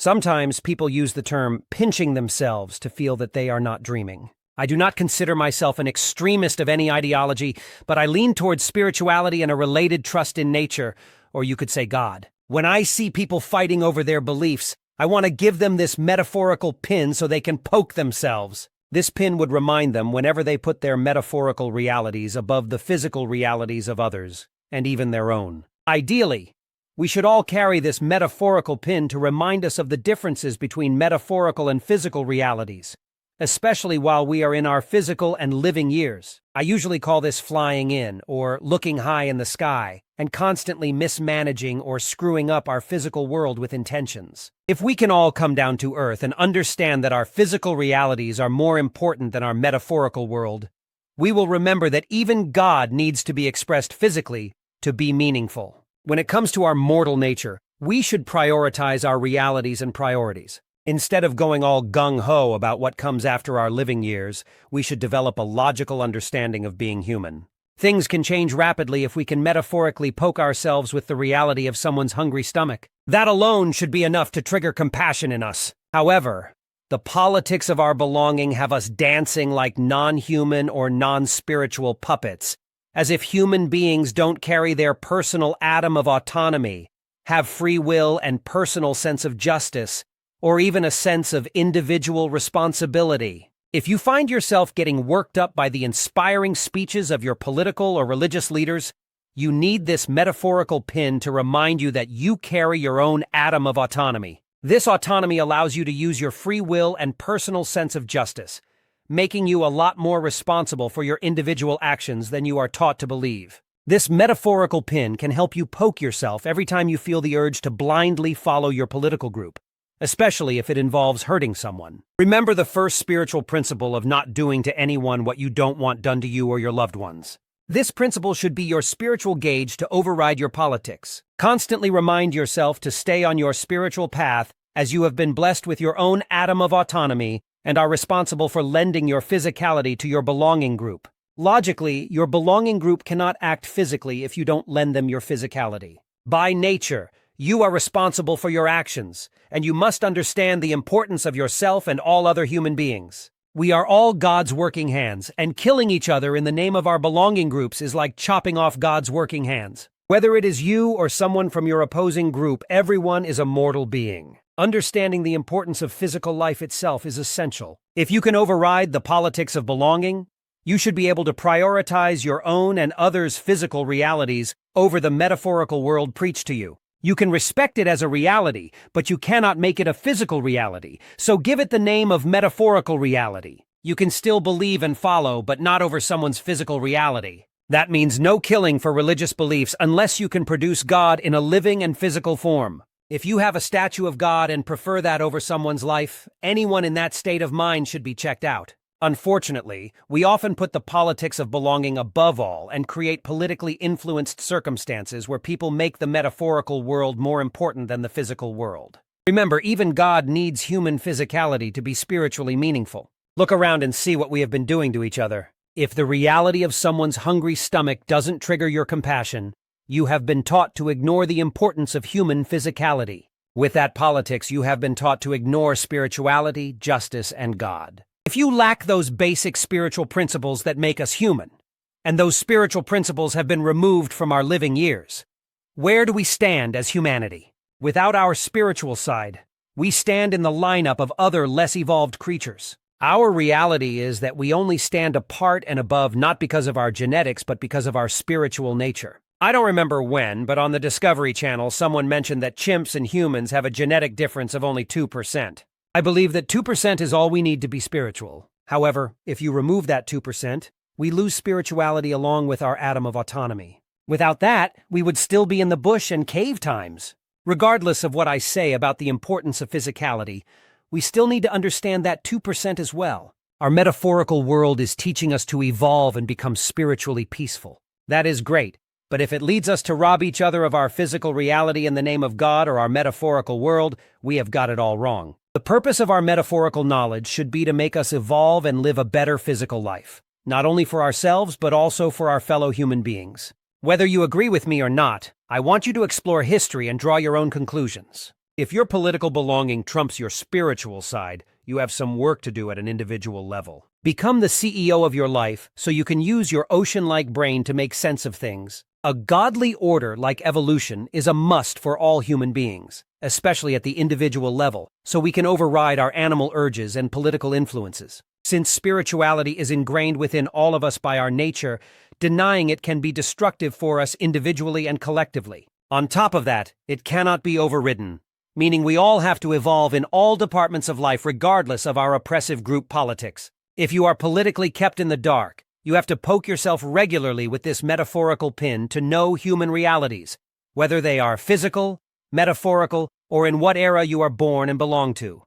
Sometimes people use the term pinching themselves to feel that they are not dreaming. I do not consider myself an extremist of any ideology, but I lean towards spirituality and a related trust in nature, or you could say God. When I see people fighting over their beliefs, I want to give them this metaphorical pin so they can poke themselves. This pin would remind them whenever they put their metaphorical realities above the physical realities of others, and even their own. Ideally, we should all carry this metaphorical pin to remind us of the differences between metaphorical and physical realities, especially while we are in our physical and living years. I usually call this flying in, or looking high in the sky, and constantly mismanaging or screwing up our physical world with intentions. If we can all come down to earth and understand that our physical realities are more important than our metaphorical world, we will remember that even God needs to be expressed physically to be meaningful. When it comes to our mortal nature, we should prioritize our realities and priorities. Instead of going all gung-ho about what comes after our living years, we should develop a logical understanding of being human. Things can change rapidly if we can metaphorically poke ourselves with the reality of someone's hungry stomach. That alone should be enough to trigger compassion in us. However, the politics of our belonging have us dancing like non-human or non-spiritual puppets, as if human beings don't carry their personal atom of autonomy, have free will and personal sense of justice, or even a sense of individual responsibility. If you find yourself getting worked up by the inspiring speeches of your political or religious leaders, you need this metaphorical pin to remind you that you carry your own atom of autonomy. This autonomy allows you to use your free will and personal sense of justice, making you a lot more responsible for your individual actions than you are taught to believe. This metaphorical pin can help you poke yourself every time you feel the urge to blindly follow your political group, especially if it involves hurting someone. Remember the first spiritual principle of not doing to anyone what you don't want done to you or your loved ones. This principle should be your spiritual gauge to override your politics. Constantly remind yourself to stay on your spiritual path, as you have been blessed with your own atom of autonomy and are responsible for lending your physicality to your belonging group. Logically, your belonging group cannot act physically if you don't lend them your physicality. By nature, you are responsible for your actions, and you must understand the importance of yourself and all other human beings. We are all God's working hands, and killing each other in the name of our belonging groups is like chopping off God's working hands. Whether it is you or someone from your opposing group, everyone is a mortal being. Understanding the importance of physical life itself is essential. If you can override the politics of belonging, you should be able to prioritize your own and others' physical realities over the metaphorical world preached to you. You can respect it as a reality, but you cannot make it a physical reality, so give it the name of metaphorical reality. You can still believe and follow, but not over someone's physical reality. That means no killing for religious beliefs unless you can produce God in a living and physical form. If you have a statue of God and prefer that over someone's life, anyone in that state of mind should be checked out. Unfortunately, we often put the politics of belonging above all and create politically influenced circumstances where people make the metaphorical world more important than the physical world. Remember, even God needs human physicality to be spiritually meaningful. Look around and see what we have been doing to each other. If the reality of someone's hungry stomach doesn't trigger your compassion, you have been taught to ignore the importance of human physicality. With that politics, you have been taught to ignore spirituality, justice, and God. If you lack those basic spiritual principles that make us human, and those spiritual principles have been removed from our living years, where do we stand as humanity? Without our spiritual side, we stand in the lineup of other less evolved creatures. Our reality is that we only stand apart and above not because of our genetics, but because of our spiritual nature. I don't remember when, but on the Discovery Channel, someone mentioned that chimps and humans have a genetic difference of only 2%. I believe that 2% is all we need to be spiritual. However, if you remove that 2%, we lose spirituality along with our atom of autonomy. Without that, we would still be in the bush and cave times. Regardless of what I say about the importance of physicality, we still need to understand that 2% as well. Our metaphorical world is teaching us to evolve and become spiritually peaceful. That is great, but if it leads us to rob each other of our physical reality in the name of God or our metaphorical world, we have got it all wrong. The purpose of our metaphorical knowledge should be to make us evolve and live a better physical life, not only for ourselves but also for our fellow human beings. Whether you agree with me or not, I want you to explore history and draw your own conclusions. If your political belonging trumps your spiritual side, you have some work to do at an individual level. Become the CEO of your life so you can use your ocean-like brain to make sense of things. A godly order like evolution is a must for all human beings, especially at the individual level, so we can override our animal urges and political influences. Since spirituality is ingrained within all of us by our nature, denying it can be destructive for us individually and collectively. On top of that, it cannot be overridden, meaning we all have to evolve in all departments of life regardless of our oppressive group politics. If you are politically kept in the dark, you have to poke yourself regularly with this metaphorical pin to know human realities, whether they are physical, metaphorical, or in what era you are born and belong to.